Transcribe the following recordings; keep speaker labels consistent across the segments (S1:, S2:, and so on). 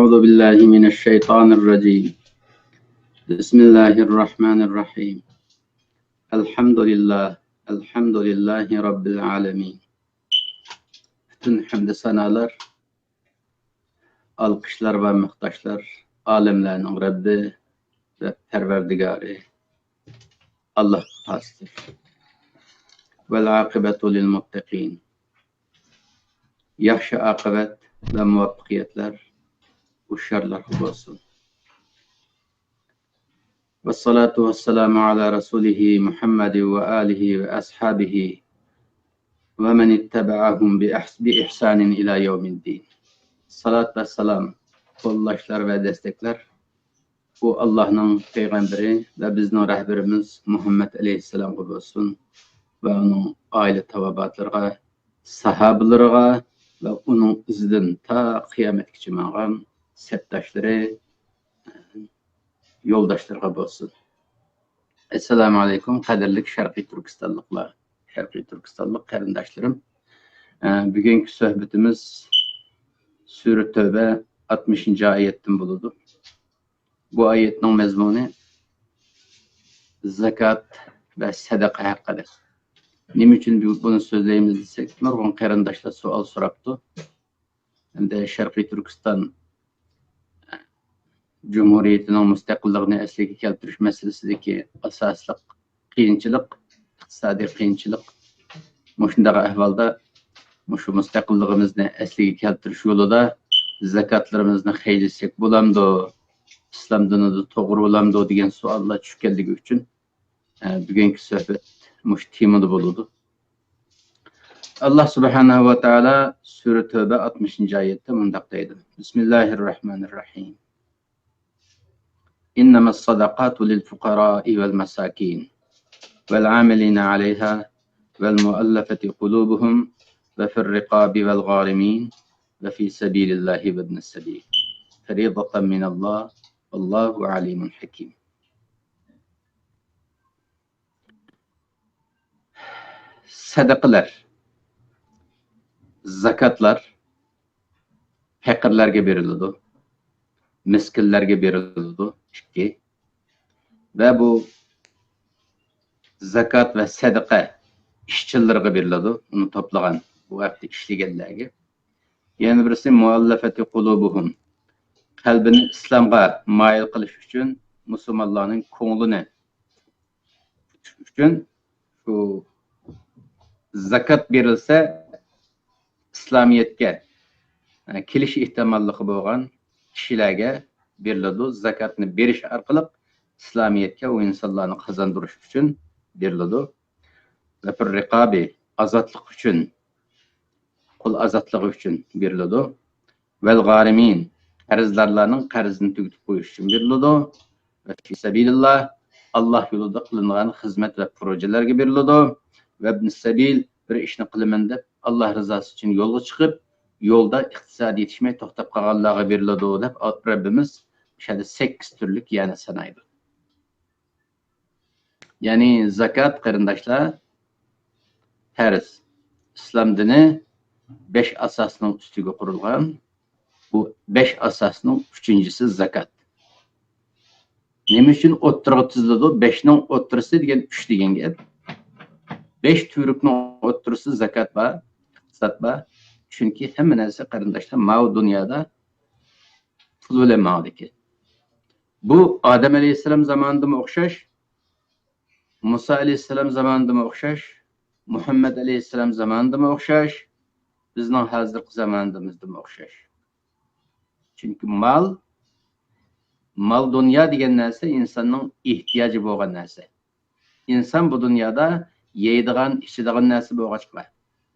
S1: أعوذ بالله من الشيطان الرجيم. بسم الله الرحمن الرحيم. الحمد لله رب العالمين. Bütün hamd sanalar, alkışlar ve muhtaçlar, alemlerin Rabbi ve Perverdigarı Allah hastır. Vel akibetu lil muttaqin. Yaxşı akıbet ve muvaffakiyetler, uşarlar olsun. Ve salatu ve selamu ala Resulihi Muhammed ve alihi ve ashabihi ve men ittebaahum bi ihsanin ila yevmiddin. Salat ve selam, kollaşlar ve destekler bu Allah'ın peygamberi ve bizning rehberimiz Muhammed aleyhisselam olsun ve onun aile tavabatlarına, sahabelerine ve onun izinden ta kıyametgacha mangan sepdaşları, yoldaşlarına olsun. Esselamu aleyküm, kaderlik Şarkı Türkistanlıklar, Şarkı Türkistanlık karindaşlarım. Bugünkü sohbetimiz Sure Tövbe 60. ayetten buludu. Bu ayetin mezmunu zekat ve sadaka hakkında. Nima uchun bunu so'zlaymiz desak, nurg'un qarindoshlar savol so'rabdi. Endi Sharqiy Turkiston Cumhuriyetining mustaqilligini asliga keltirish masalasidagi asosli qiyinchilik, iqtisodiy qiyinchilik. Shunday ahvolda shu mustaqilligimizni asliga keltirish yo'lida zakatlarimizni xeylisak bo'lamdi, islom dinida to'g'ri bo'lamdi degan savollar tushganligi uchun bugungi suhbat mush temada bo'ladi. Allah subhanahu va taala Sure Tövbe 60. ayette mundaq deydi. Bismillahirrahmanirrahim. İnnemas sadaqatu lil fuqara'i vel masakin vel amilina aleyha vel muallafati kulubuhum ve fir riqabi vel garimin ve fi sabilillahi ve ibnis sabil. Feridatan minallah. Allahu alimun hakim. Sadaqalar, zakatlar fakirlarga beriladi, miskinlarga beriladi. İki. Ve bu zakat ve sadaqa işçilarga beriladi, uni to'plagan bu vaqtda ishlaganlarga. Yana birisi muallafati qulubuhum. Qalbini islomga moyil qilish uchun, musulmonlarning ko'nglini uchun şu zakat berilsa İslamiyetga kelish ehtimolligi bo'lgan kishilarga beriladi. Zakatni berish orqali İslamiyetga o insonlarni qozondirish uchun beriladi. Va fir riqabi azotlik uchun, qul azotligi uchun beriladi. Vel garimin qarzlarning qarzini tugatib qo'yish uchun beriladi. Va fi sabilillah Allah yo'lida qilingan xizmat va projelarga beriladi. Ve ibn sabil bir ishni qilaman deb Allah rızası için yo'lga chiqib, yo'lda iqtisodiy yetishmay to'xtab qolganlarga beriladi deb Rabbimiz o'shada 8 turlik yana sanaydi. Ya'ni zakat qarindoshlar farz. İslam dini 5 asosning ustiga qurilgan. Bu 5 asosning 3-inchisi zakat. Nima uchun o'ttirg'i tuziladi? 5ning o'ttirisi degan 3 degan gap. 5 turukning o'ttirisi zakat va iqtisod va chunki hamma narsa qarindoshlar mav dunyoda pul bilan mavdiki. Bu Adem alayhissalom zamonida o'xshash, Musa alayhissalom zamonida o'xshash, Muhammad alayhissalom zamonida o'xshash, bizning hozirgi zamonimizda o'xshash. Chunki mal dunyo degan narsa insonning ehtiyoji bo'lgan narsa. İnsan bu dunyoda yeydigan, ichadigan narsa bo'lg'achqa,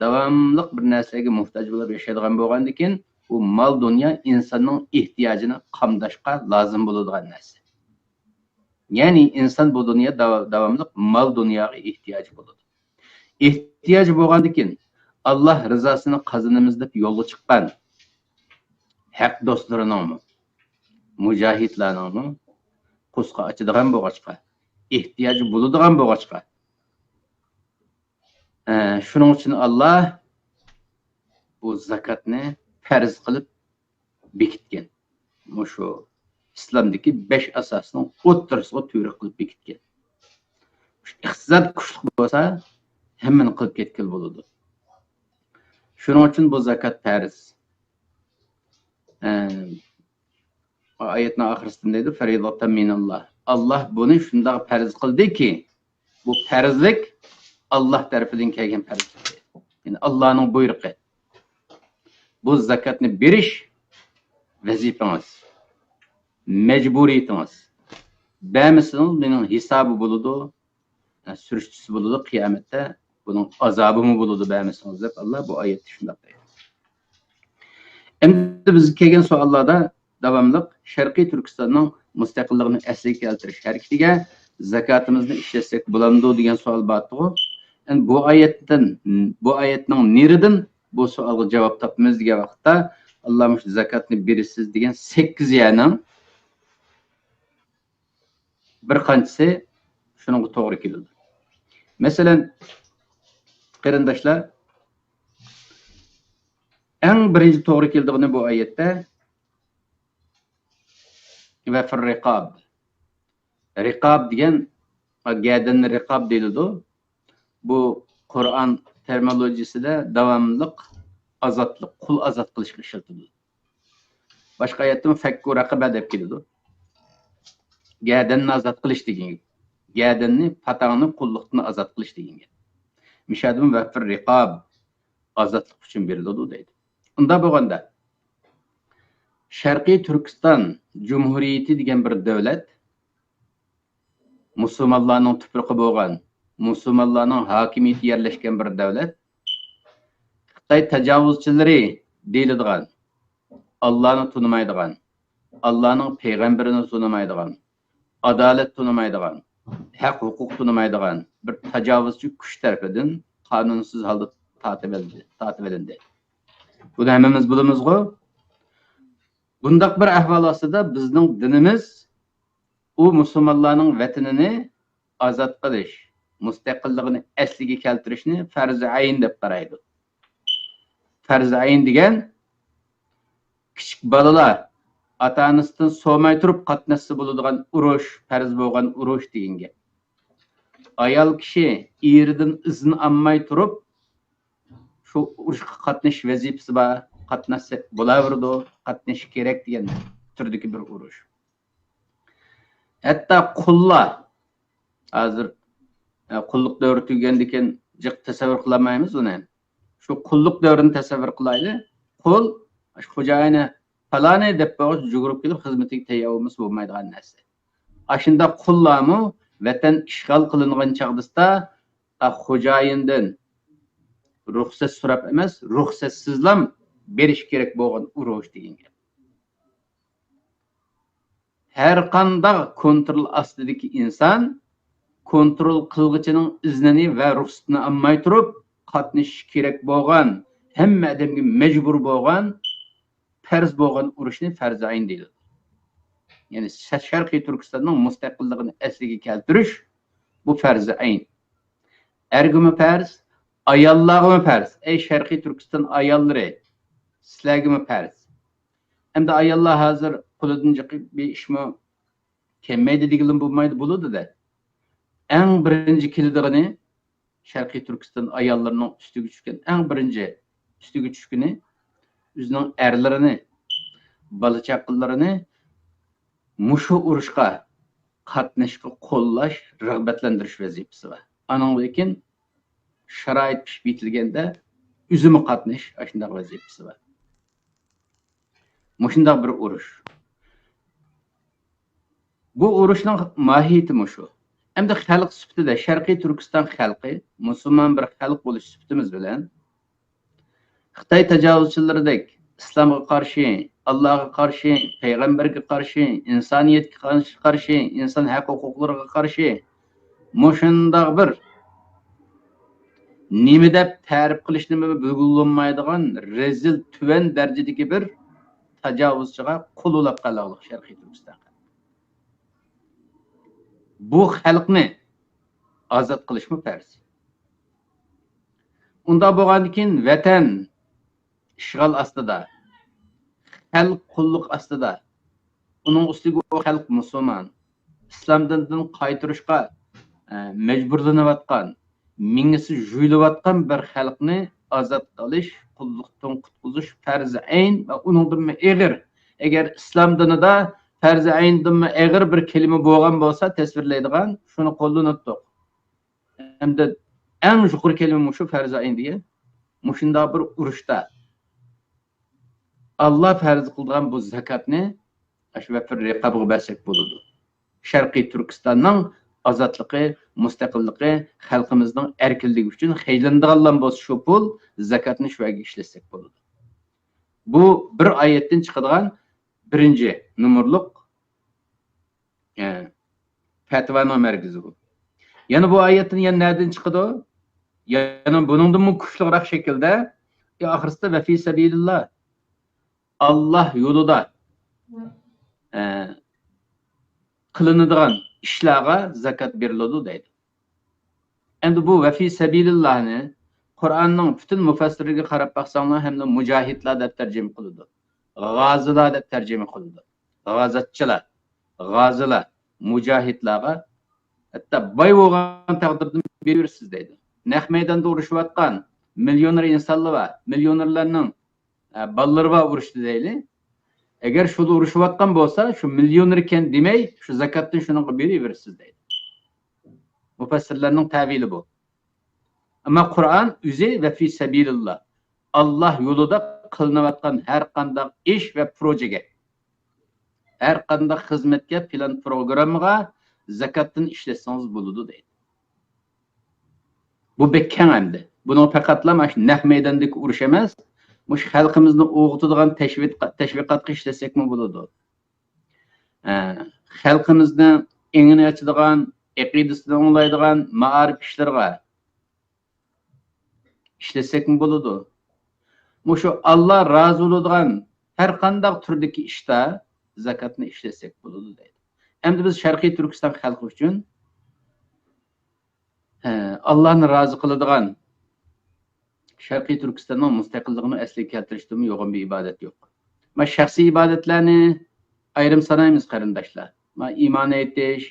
S1: davomli bir narsaga muhtoj bo'lib yashaydigan bo'lgandan keyin u mal dunyo insonning ehtiyojini qamdashga lozim bo'ladigan narsa. Ya'ni inson bu dunyo davomli mal dunyoga ehtiyoji bo'ladi. Ehtiyoji bo'lgandan keyin Allah rizosini qozonamiz deb yo'lga chiqqan haq do'stlarining, mujohidlarning qo'sqa ochadigan bo'lg'achqa, ehtiyoji bo'ladigan bo'lg'achqa. Şunun için Allah bu zakatni farz qilib bekitgan. Şu İslamdaki 5 asasının o'ttirisiga tuyruq qilib bekitgan. İqtisod kuchli bo'lsa, hammani qilib ketgan bo'ladi. Shuning uchun bu zakat farz. Ayetning oxirisida deydi, faridatan minalloh. Allah buni shunday farz qildiki, bu farzlik Allah tarafidan kelgan farzlik. Yani Allah'ın buyrug'i. Bu zakatni berish vazifangiz, mecburiyetiniz. Bermesiniz mening hisobi bo'ladi, surishchisi bo'ladi qiyomatda, buning azobi mı bo'ladi bermesiniz deb Allah bu oyatda shunday deydi. Endi bizga kelgan savollarda davomli Sharqiy Turkistonning mustaqilligini asliga keltirish harakatiga zakatimizni ishlatsak bo'lamdi degan savol bordi. Yani bu ayetning neridan bu savolga javob topamiz degan vaqtda Allah zakatni berisiz degan 8 yaning bir qanchasi shunga to'g'ri keladi. Masalan, qarindoshlar, eng birinchi to'g'ri keldigini bu oyatda va fir riqob. Riqob degan gadanni riqob deyiladi. Bu Qur'on terminolojisida davomliq azatlık, kul azat qilishga ishlatiladi. Boshqa oyatda fakku raqaba deb keladi. Gadanni azat qilish degan. Gadanni, patangni, qulluqni azat qilish degan. Mishadim va fir riqob azatlık uchun beriladi deydi. Unda bo'lganda Sharqiy Turkiston Cumhuriyeti degan bir davlat, musulmonlarning tuprog'i bo'lgan, musulmonlarning hokimiyati yerlashgan bir davlat, Xitoy tajovuzchilari deyiladigan, Allah'ni tunimaydigan, Allah'ning payg'ambarini tunimaydigan, adalet tunimaydigan, haq huquq tunimaydigan bir tajovuzchi kuch tarafidan qonunsiz holda tatib edildi. Buni hammamiz bilamiz-ku. Bundaq bir ahvol ostida bizning dinimiz u musulmonlarning vatanini azod qilish, mustaqilligini asliga keltirishni farz ayn deb qaraydi. Farz ayn degan kichik bolalar ota-onasidan so'may turib qatnashsa bo'ladigan urush, farz bo'lgan urush degan gap. Ayol kishi eridan izn olmay turib shu urushga qatnash vazifasi bor, qatnashsa bo'laverdi, qatnash kerak degan turdagi bir urush. Hatta qullar hozir qulluq davri tugagandan keyin jiq tasavvur qilmaymiz uni. Shu qulluq davrini tasavvur qilaylik. Qul xo'jayini falani deb qo'yib yugurib kelib xizmatiga tayyormiz bo'lmaydigan narsa. Ashunda qullarmi vatan ishg'ol qilingan chaqdasida xo'jayindan ruxsat so'rab emas, ruxsatsizlam berish kerak bo'lgan urush degan gap. Her qanday kontrol ostidagi inson kontrol qilg'ichining iznini va ruxsatini olmay turib qatnashish kerak bo'lgan, hamma odamga majbur bo'lgan, farz bo'lgan urushni farz ayn deydi. Ya'ni Sharqiy Turkistonning mustaqilligini asliga keltirish bu farz ayn. Ergimi farz, ayollarga farz. Ey Sharqiy Turkiston ayollari, sizlarga farz. Endi ayollar hozir qo'lidan chiqib bir ishmi kelmaydi degan bo'lmaydi bo'ladi-da. Eng birinchi keladiğini Sharqiy Turkiston ayollarining ustiga tushgan eng birinchi ustiga tushgani o'zining erlarini, bola chaqalarini mushu urushga qatnashga qo'llash, rag'batlantirish vazifasi bor. Aning lekin sharoit pishib yetilganda o'zimi qatnash shunday vazifasi bor. Mushundaq bir urush. Bu urushning mohiyati mushu. Hamda xalq sifatida Sharqiy Turkiston xalqi musulmon bir xalq bo'lish sifatimiz bilan Xitoy tajovuzchilaridek islomga qarshi, Allohga qarshi, payg'ambarga qarshi, insoniyatga qarshi, inson haq huquqlariga qarshi mushundaq bir nima deb ta'rif qilishni bilolmaydigan rezil tuvan darajadagi bir tajovuzchiga qul ulab qolganlik Sharqiy Turkiston. Bu xalqni azod qilishmi farz. Unda bo'lgandan keyin vatan ishg'ol ostida, xalq qulluq ostida Onun ustiga o xalq musulmon. Islom dinidan qaytarishga majburlanayotgan, mingisi juylayotgan bir xalqni azod qilish, qulluqdan qutqizish farzi ayn va uningdan eg'ir. Agar islom dinida farzi ayndan eg'ir bir kelima bo'lgan bo'lsa, tasvirlaydigan, shuni qo'llanatdik. Hamda eng yuqori kelima shu farzi ayn degan. Mushunda bir urushda Allah farz qilgan bu zakatni shu vafir riqabga bersak bo'ladi. Sharqiy Turkistonning azodligi, mustaqilligi, xalqimizning erkinligi uchun xeylandiganlar bo'lsa shu pul zakatni shu yerga ishlasak bo'ladi. Bu bir oyatdan chiqadigan birinchi numurliq fatvaning markazi bu. Yana bu oyatdan yana nereden chiqadi? Yana buningdan kuchliroq shaklda oxirsida va fi sabilillah Allah yo'lida kılınıdığan işlerge zakat beriladi deydi. Endi bu ve fi sabilillahni Kur'an'ın bütün müfessirleriga qarab baksanlar hem de mücahitler deb tercüme kıldı. Gaziler deb tercüme kıldı. Gazatçılar, gaziler, mücahitlerge hatta bay bo'lgan taqdirda bersiz deydi. Naq maydonda urushayotgan millioner insanlar var, millionerlarning ballari va urushdi deydi. Eğer şurada urushayotgan bo'lsa, şu millionerken demey, şu zakatdan shunga beraversiz deydi. Mufassirlarning tavili bu. Ama Kur'an üze ve fi sabilillah. Allah yolunda kılınayotgan her qanday iş ve projege, her qanday xizmatga, plan programga zakatdan ishlasangiz bo'ladi deydi. Bu bekkan endi. Bunu faqatla mana shu naq maydondagi urush emas, mush xalqimizni o'qitadigan tashviqotga ishlasakmi bo'ladi. Xalqimizni engini ochadigan, aqidasini o'nglaydigan ma'arif ishlarga ishlasak mi bo'ladi? Mushu Allah razı bo'ladigan har qanday turdagi ishda zakatni ishlasak bo'ladi deydi. Endi biz Sharqiy Turkiston xalqi uchun Allah'ni razı qiladigan Sharqiy Turkistonning mustaqilligini asliga keltirishdan yo'g'on bir ibodat yo'q. Ma shaxsiy ibodatlarni ayrim sanaymiz qarindoshlar. Ma iymon etish,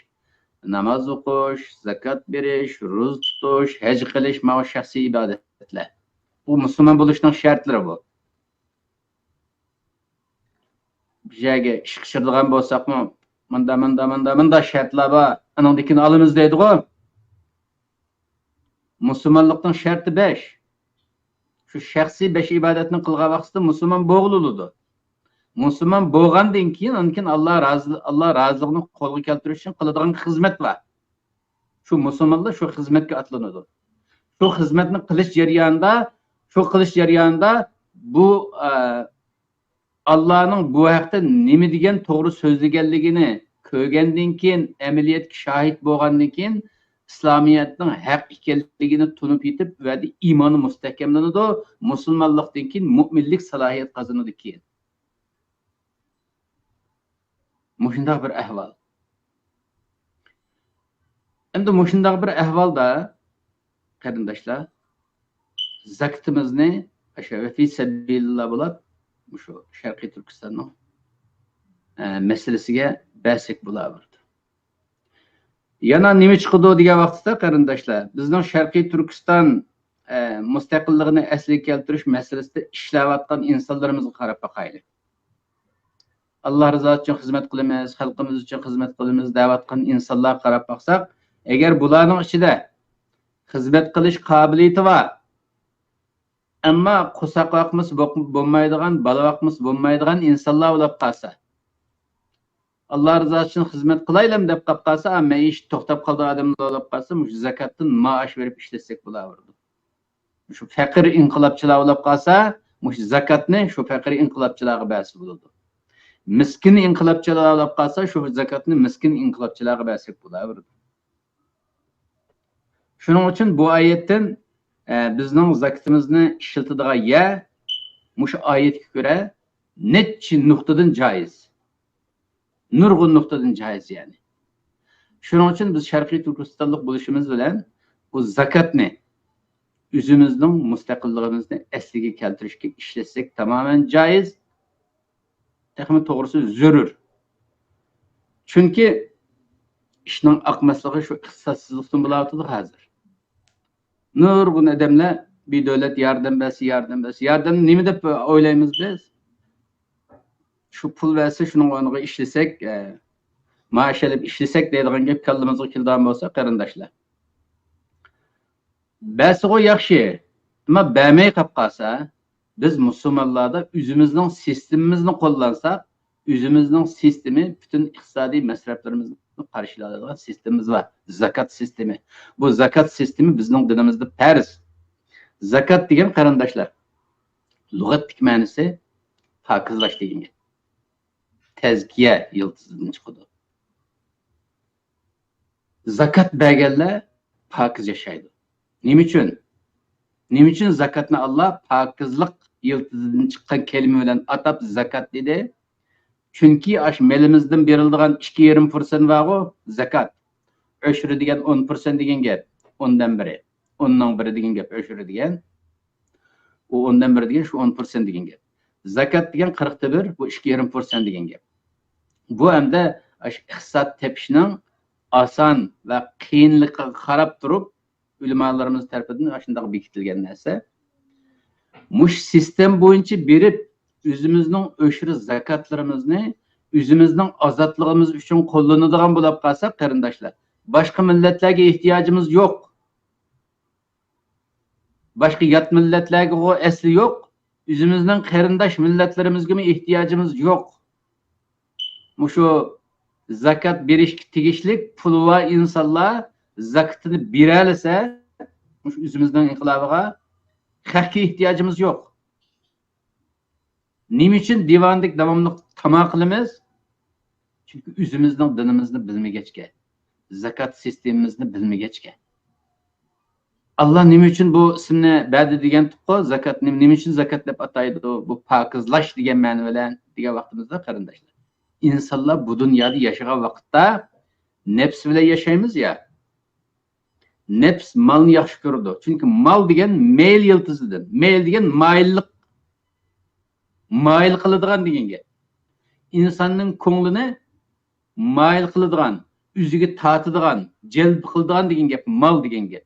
S1: namoz o'qish, zakat berish, ro'za tutish, haj qilish ma shaxsiy ibodatlar. Bu musulmon bo'lishning shartlari bu. Bizaga ish qiladigan bo'lsaqmi, manda shartlar bor. Anandikini olamiz deydi-ku. Musulmonlikning sharti 5. Şu shaxsiy 5 ibodatni qilgan vaqtda musulmon bo'g'iladi. Musulmon bo'lgandan keyin Allah roziligini qo'lga keltirish uchun qiladigan xizmat bor. Şu musulmonlar shu xizmatga atlanadi. Shu xizmatni qilish jarayonida bu Allah'ның bu haqda nima degan to'g'ri so'zlaganligini ko'rgandan keyin, amaliyotga shohid bo'lgandan keyin İslamiyet'nin haq ekanligini tunib yetib va iymoni mustahkamlanadi, musulmonlikdan keyin mu'minlik salohiyat qozonadi keyin. Mushundaq bir ahvol. Endi mushundaq bir ahvolda qarindoshlar zakatimizni o'sha fi sabilillah bo'lib, shu Sharqiy Turkistonning masalasiga bersak bo'lardi. Yana nima chiqdi degan vaqtda qarindoshlar, bizning Sharqiy Turkiston mustaqilligini asliga keltirish masalasida ishlayotgan insonlarimizga qarab boqaylik. Allah rızası uchun xizmat qilamiz, xalqimiz uchun xizmat qilamiz da'vatgan insonlarga qarab boqsak, agar bularning ichida xizmat qilish qobiliyati bor, ammo qusaqoqimiz bo'lmaydigan, balavoqimiz bo'lmaydigan insonlar bo'lib qolsa, Allah rızası için hizmet kılaylam deb qap qalsa, amma ish to'xtab qoldi odamlar olib qalsa, mush zakatdan maosh berib ishlasak bo'lardi. Shu faqir inqilobchilar olib qalsa, mush zakatni shu faqir inqilobchilarga bersa bo'ladi. Miskin inqilobchilar olib qalsa, shu zakatni miskin inqilobchilarga bersak bo'lardi. Shuning uchun bu oyatdan bizning zakatimizni ishlatadigan yer mush oyatga ko'ra necha nuqtadan joiz. Nurg'un nuqtadan joiz yani. Shuning uchun biz Sharqiy Turkistonlik bo'lishimiz bilan bu zakatni o'zimizning mustaqilligimizni asliga keltirishga ishlasak tamoman joiz. Taxmin to'g'risi zarur. Çünkü işning aqmasligi shu iqtisodsizlikdan bo'layotdi hozir. Nurg'un odamlar bir davlat yordam bersa, yordam nima deb o'ylaymiz biz? Shu pul versa shuning o'rniga ishlasak, maash olib ishlasak deydigan gap kallamizga kelgan bo'lsa, qarindoshlar. Bersa yaxshi, ammo bermay qolib qolsa, biz musulmonlarda o'zimizning sistemimizni qo'llansak, o'zimizning sistemi bütün iqtisodiy masraflarimizni qarshiladigan sistemimiz var. Zakat sistemi. Bu zakat sistemi bizning dinimizda farz. Zakat degan qarindoshlar, lug'atlik ma'nosi pokizlash degan gap. Tezkiye yıldızından çıkıyordu. Zakat bergenler pakiz yaşaydı. Nim için? Nim için zakatını Allah pakizlik yıldızından çıkan kelime bilen atab zakat dedi. Çünkü aş melimizden berildiğin 2,5% var o zakat. Öşürü degen 10% degen gap. Ondan biri. Ondan biri degen gap. Öşürü degen. O ondan biri degen şu 10% degen gap. Zakat degen 40'ta bir, bu 2,5% degen gap. Bu hem de iqtisod tepishning oson va qiyinligiga qarab turib ulamolarimiz tarafidan shunday bekitilgan narsa. Mush sistem bo'yicha berib o'zimizning o'shir zakatlarimizni o'zimizning ozodligimiz uchun qo'llanadigan bo'lib qolsak, qarindoshlar, boshqa millatlarga ehtiyojimiz yo'q. Boshqa yot millatlarga o asli yo'q. O'zimizning qarindosh millatlarimizga ehtiyojimiz yo'q. Muşu zakat berishga tegishlik pul va insonlar zakatini beralasa, mush o'zimizning inqilobiga haqqa ehtiyojimiz yo'q. Nima uchun divandik davomli tamoq qilamiz? Chunki o'zimizning dinimizni bilmagachga, zakat sistemimizni bilmagachga. Allah nima uchun bu ismni berdi degan tuqqo, zakat nima uchun zakat deb ataydi? Bu pokizlash degan ma'no bilan degan vaqtimizda qarindoshlar. İnsanlar bu dünyada yaşayan vakitte nefs bile yaşayımız ya. Nefs malını yaxşı gördü. Çünkü mal degen meyil yıldızıdır. Meyil degen mayillik. Mayil kılıdığan degen gap. İnsanın ko'nglini mayil kılıdığan, üzüge tatıdığan, celb kılıdığan degen gap, mal degen gap.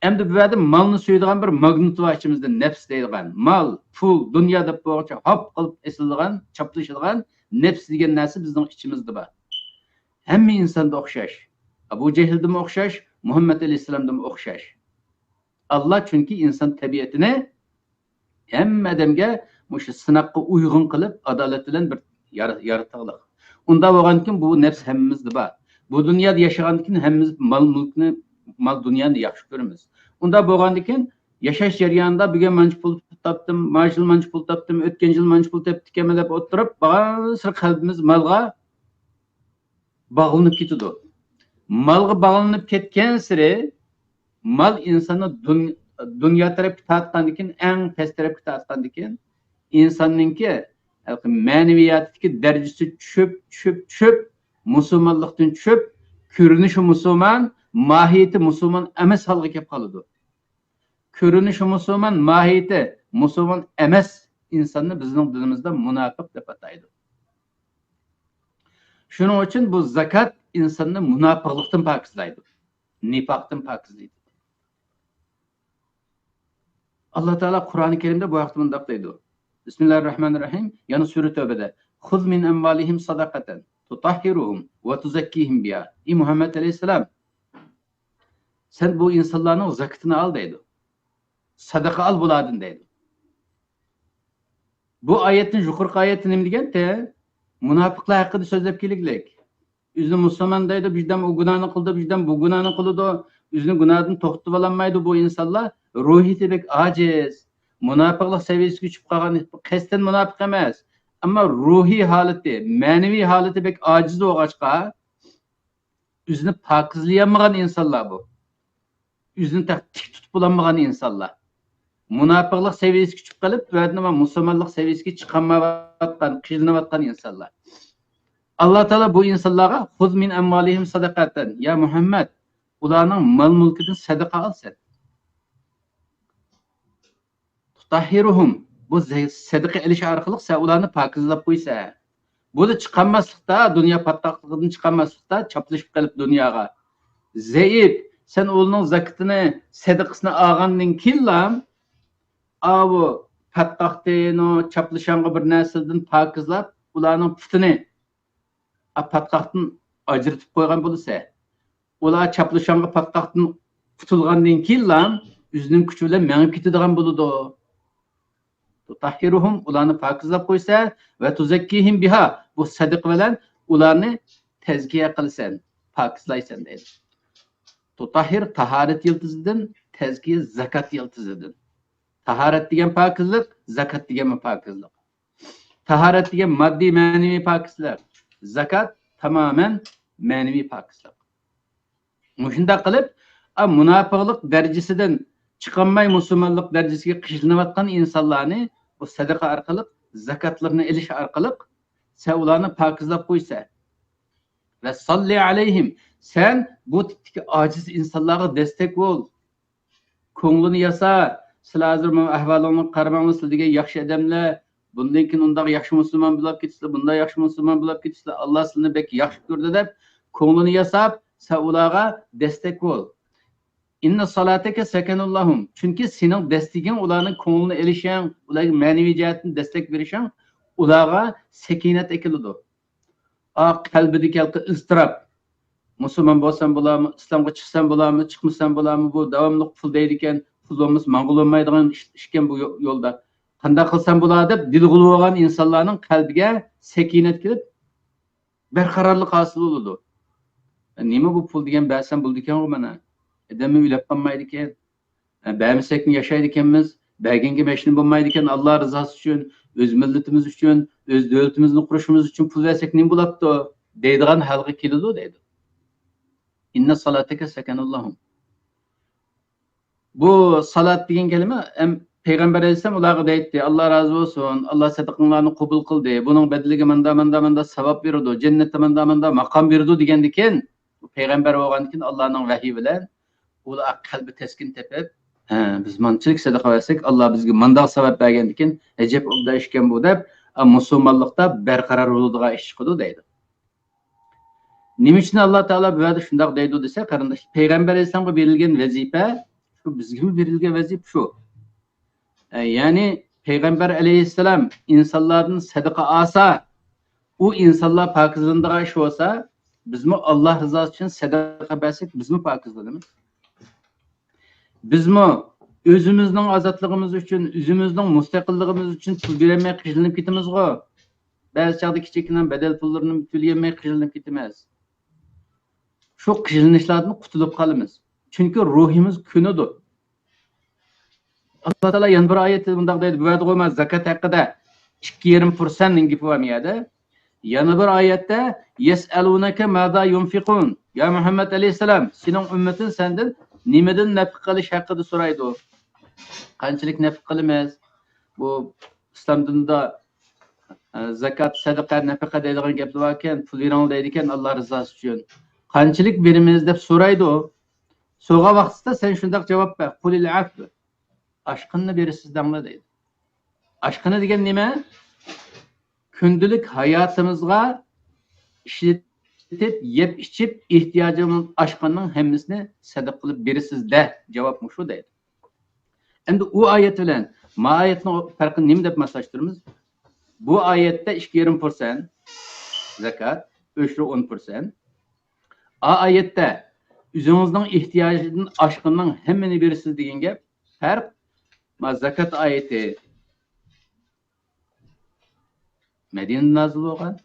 S1: Hem de bu yerde malını söylediğin bir magnet var içimizde, nefs deyilgan. Mal, pul, dünyada boğaça hop kılıp esildiğin, çaplaşılgan nefs degan narsa bizning ichimizda bor. Hamma insonda o'xshash. Abu Jahilda ham o'xshash, Muhammad alayhisalomda ham o'xshash. Allah chunki inson tabiatini hamma odamga o'sha sinoqqa uyg'un qilib, adolat bilan bir yaratganlik. Unda bo'lgankin bu nafs hammamizda bor. Bu dunyoda yashagandan hammamiz mal-mulkni, mal dunyoni yaxshi ko'ramiz. Unda bo'lgandan yaşaş jarayonida bugun mancha pul topdim, mana yil mancha pul topdim, o'tgan yil mancha pul topdikmi deb o'tirib, ba'zi qalbimiz malga bog'lanib ketadi. Malga bog'lanib ketgan siri mal insonni dunyo tarafga tortgandan keyin, eng past tarafga tortgandan keyin insonninki ma'naviyatdagi darajasi tushib, musulmonlikdan tushib, ko'rinishi musulmon, mohiyati musulmon emas holga kelib qoladi. Görünüşü Müslüman, mahiyeti Müslüman emes insanını bizim dinimizde münafık deb ataydı. Şunun için bu zakat insanını münafıklıktan pakizlaydı. Nifaktan pakizlaydı. Allah Teala Kur'an-ı Kerim'de bu vakti bunda deydi. Bismillahirrahmanirrahim. Yani Sure Tövbe'de. Khuz min emvalihim sadakaten tutahhiruhum ve tuzakkihim biha. Ey Muhammed Aleyhisselam, sen bu insanların zakatını al deydi. Sadaka al buladın deydi. Bu ayetin yukarı ayeti nima deganda? Münafıklar haqida so'zlab keliklik. O'zini musulmon deydi, bizdan u gunohni qildi, bizdan bu gunohni qildi, o'zini gunohidan to'xtatib ololmaydi bu insonlar. Ruhiyatidek aciz, münafıklık seviyesiga tushib qolgan, qasdan münafık emas, ammo ruhiy holati, ma'naviy holati bek aciz bo'lg'achqa, o'zini pokizlayolmagan insonlar bu. O'zini tik tutib ololmagan insonlar. Münafıklık seviyesiga chiqib qolib, va musulmonlik seviyesiga chiqolmayotgan, qiynalib insonlar. Allah Teala bu insonlarga "Xuz min amvalihim sadaqatan" ya Muhammad, ularning mal-mulkidan sadaqa al sen. Tutahhiruhum, bu sadaqa elish orqali sen ularni pokizlab qo'ysa, Bu da çıkanmaslıkta, dünya patlaqlığından çıkanmaslıkta, çaplaşıp kalıp dünyaya. Zeyip, sen oğlunun zakatını, sadaqasını ağandın killam, avu patlaqdan o çaplaşanğa bir nesilden pakizlap, ularning putini patlaqdan ajırtıp koygan bolsa, ular çaplaşanğa patlaqdan tutulgandan killam, özünün küçü bilen meňip ketadigan boludu. Tutahhiruhum, ularni pakizlap koysa ve tuzakkihim biha, bu sadaqa bilen ularni tezkiye qilsan, pakizlaysan deydi. Tutahhir taharet yıldızıdan, tezkiye zakat yıldızıdan. Taharet degen pakizlik, zakat degen pakizlik. Taharet degen maddi manevi pakizlik. Zakat tamamen manevi pakizlik. Muşunda qılıp, münafıqlık derecesinden çıkanmay musulmanlık derecesiga qışlanayotgan insanlarni bu sadaqa arqalı, zakatlarını eliş arqalı sen ularni pakizlap qo'ysa ve salli aleyhim, sen bu tipdeki aciz insanlara destek ol. Ko'nglini yasa, sizlar hozir ahvolingni qaramanglar, siz degan yaxshi odamlar, bundan keyin undaq yaxshi musulmon bo'lib ketisizlar, bunday yaxshi musulmon bo'lib ketisizlar. Alloh sizni bek yaxshi ko'rdi deb ko'nglini yasab, sen ularga destek ol. İnne salateke sekenullahum. Çünkü senin destegin ularning ko'nglini elishing, ularga ma'naviy jihatdan destek berishing, ularga sekinet ekiladi. Qalbidagi iztirob. Musulmon bo'lsam bo'ladimi, islomga chiqsam bo'ladimi, chiqmasam bo'ladimi, bu davomli pul deydi ekan, pulimiz ma'qul bo'lmaydigan ish ekan bu yo'lda. Qanday qilsam bo'ladi deb dilg'ulib olgan insonlarning qalbiga sekinat kelib, barqarorlik hosil bo'ladi. Nima bu pul degan ba'san bo'ldi ekan mana. Edemi uylab qolmaydi ekan. Ba'misekni yashaydi ekanmiz, berganga mashina bo'lmaydi ekan, Alloh rizosi uchun, o'z millatimiz uchun, o'z davlatimizni qurishimiz uchun pul bersak nima bo'ladi deydigan halga keladi deydi. İnne salateke sekenullahum. Bu salat degan kelime Peygamber Aleyhisselam ularga deydi. Allah razı olsun. Allah sadaqalarni qabul qildi. Buning bedeliga manda savab berdi. Cennetde manda maqam berdi degandikin, Peygamber bo'lgandikin Allohning vahiy bilan ular qalbi teskin tepib, biz manchilik sadaqa bersak, Alloh bizga manda savab bergandikin, ajab obda ishkan bu deb, musulmonlikda barqaror bo'ladigan ish chiqadi deydi. Nima uchun Alloh taolo bu yerda shunday deydi desa, qarindosh, Peygamber Aleyhisselamga berilgan vazifa, shu bizga berilgan vazifa shu. Yani Peygamber Aleyhisselam insanlardan sadaqa olsa, u insonlar pokizlanadigan ish bo'lsa, bizmi Alloh rizosi uchun sadaqa bersak, bizmi pokizlanamiz? Bizmi özümüzning ozodligimiz uchun, o'zimizning mustaqilligimiz uchun pul bermay qiynalib ketamiz-ku? Ba'zi chaqda kichikina bedel pullarini to'layolmay qiynalib ketamiz. Şu qiynalishlardan qutulib qolamiz. Chunki ruhimiz kunidir. Allah Teala yana bir oyatda bunday deydi, bu yerda qo'ymas zakat haqida 2,5% ning gapi bo'lmaydi. Yana bir oyatda yes'alunaka mada yunfiqun. Ya Muhammed Aleyhisselam, sening ummating sendan nimadan nafaq qilish haqida so'raydi. Qanchalik nafaq qilamiz? Bu islom dinida zakat, sadaqa, nafaqa deydigan gaplar bor ekan, pul berang deydi ekan Alloh rizosi uchun. Qanchalik beramiz deb so'raydi. So'rgan vaqtida sen shunday javob ber. Qulil afv. Aşkını berisiz danglar deydi. Aşkını degan nima? Kundilik hayatımızga işletip, yep içip ihtiyacımız aşkının hemmisini sadaqa qilib berisiz de cevap mu şu deydi. Endi u ayet bilan ma ayetning farqini nima deb maslashtiramiz? Bu ayette 2,5% zakat, öşrü 10%. Ayette özünüzün ihtiyacının aşkının hemmini berisiz degan gap farq. Zakat ayeti Medine'de nazil olgan,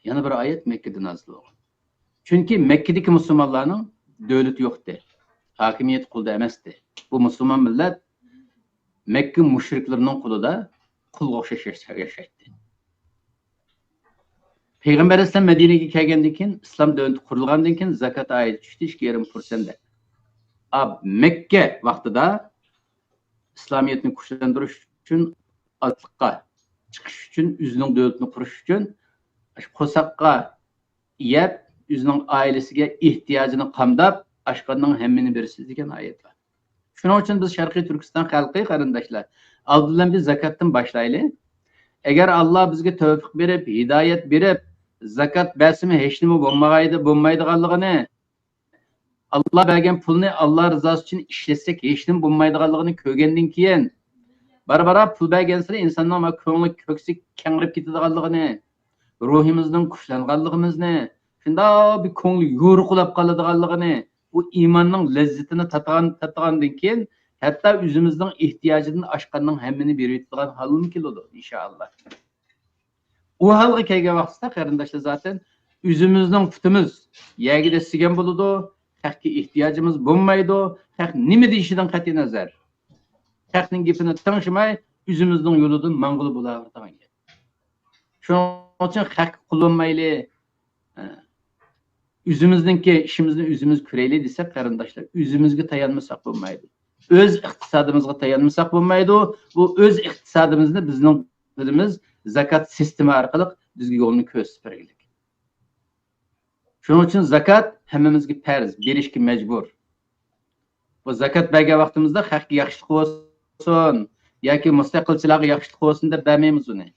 S1: yana bir ayet Mekke'de nazil olgan. Çünkü Mekke'deki Müslümanların devleti yoktu. Hakimiyet kulda emesti. Bu Müslüman millet Mekke müşriklerinin kulunda kul o'xshash yaşaydı. Peygamber Aleyhisselam Medine'ye kelgandan İslam devleti qurilgandan keyin zakat ayeti tushdi 2,5%. Mekke vaqtida İslamiyetni kuchlandirish uchun, otliqqa chiqish uchun, o'zining davlatini qurish uchun qo'saqqa yeb, o'zining oilasiga ehtiyojini qamdab, ashqonning hammini bersiz degan oyat bor. Shuning uchun biz Sharqiy Turkiston xalqi qarindoshlar, oldindan biz zakatdan boshlaylik. Eğer Allah bizge tevfik berip, hidayet berip, zakat besimi hech nima bo'lmaydiganligini, Allah bergen pulni Allah rızası için işletsek hech nima bo'lmaydiganligini ko'rgandan keyin bara pul bergen sari insonning ko'ngli ko'ksi kengirib ketadiganligini, ruhimizning kuchlanganligimizni, shunda bir ko'ngli yo'riqlab qoladiganligini, bu iymonning lazzatini tatgandan keyin hatto o'zimizning ehtiyojidan oshganning hammini berib yetadigan holim keladi inshaalloh. U halga kelgan vaqtda qarindoshlar zaten o'zimizning putimiz yagida sigan bo'ladi, haqqa ehtiyojimiz bo'lmaydi, haq nima deyishidan qat'iy nazar. Haqning gapini tingshimay o'zimizning yo'lidan mang'ul bo'laveradigan. Shuning uchun haq qullanmayli, o'zimizningki ishimizni o'zimiz ko'raylik desak qarindoshlar, o'zimizga tayanmasak bo'lmaydi. Öz iqtisodimizga tayanmasak bo'lmaydi. Bu öz iqtisodimizni bizning bilimiz zakat sistemi orqali bizga yo'lni ko'rsatib beradi. Shuning uchun zakat hammamizga farz, berishga majbur. Bu zakat bergan vaqtimizda haqqa yaxshilik bo'lsin yoki mustaqilchilarga yaxshilik bo'lsin deb bermaymiz uni.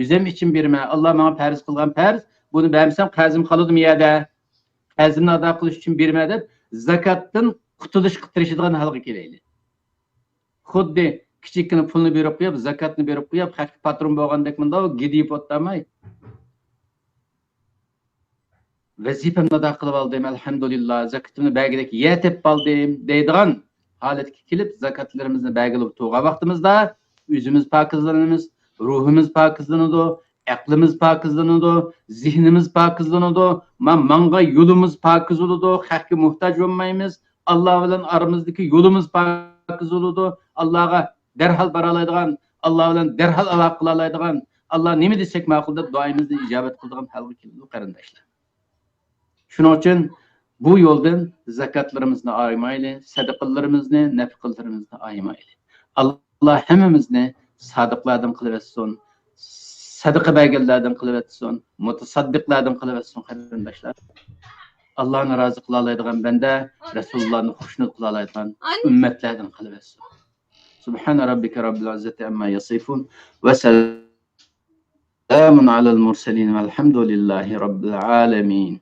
S1: O'zim uchun berma, Alloh menga farz qilgan farz, buni bermasam qarzim qoladi yerda. Qarzimni ado qilish uchun berma deb zakatdan qutulishga tirishadigan holga kelaylik. Xuddi kichikina pulni berib qo'yib, zakatni berib qo'yib, haqqiy patron bo'lgandek bunda gidib o'tmay. Vazifamni ado qilib oldim, alhamdulillah, zakatimni bagidek yetib oldim deydigan holatga kelib, zakatlarimizni bagilib turgan vaqtimizda o'zimiz pokizlanamiz, ruhimiz pokizlanadi, aqlimiz pokizlanadi, zihnimiz pokizlanadi, manga yo'limiz pokiz bo'ladi, haqqa muhtoj bo'lmaymiz. Allah bilan aramizdagi yo'limiz pokiz bo'ladi. Allohga darhol bora oladigan, Alloh bilan darhol aloqa qila oladigan, Alloh nima desak ma'qul deb duoimizni ijobat qiladigan holga keldi qarindoshlar. Shuning uchun bu yo'ldan zakatlarimizni aymayli, sadaqalarimizni, nafaqalarimizni aymayli. Alloh hammamizni sodiqlardan qilib etsin, sadaqa berganlardan qilib etsin, mutasaddiqlardan qilib etsin qarindoshlar. Allah'ın razı qila oladigan banda, Rasulullah'ni xushnud qila oladigan ummatlardan qilib etsin. Subhana rabbika robbil izzati amma yasifun va salamun alal mursalin valhamdulillahi robbil alamin.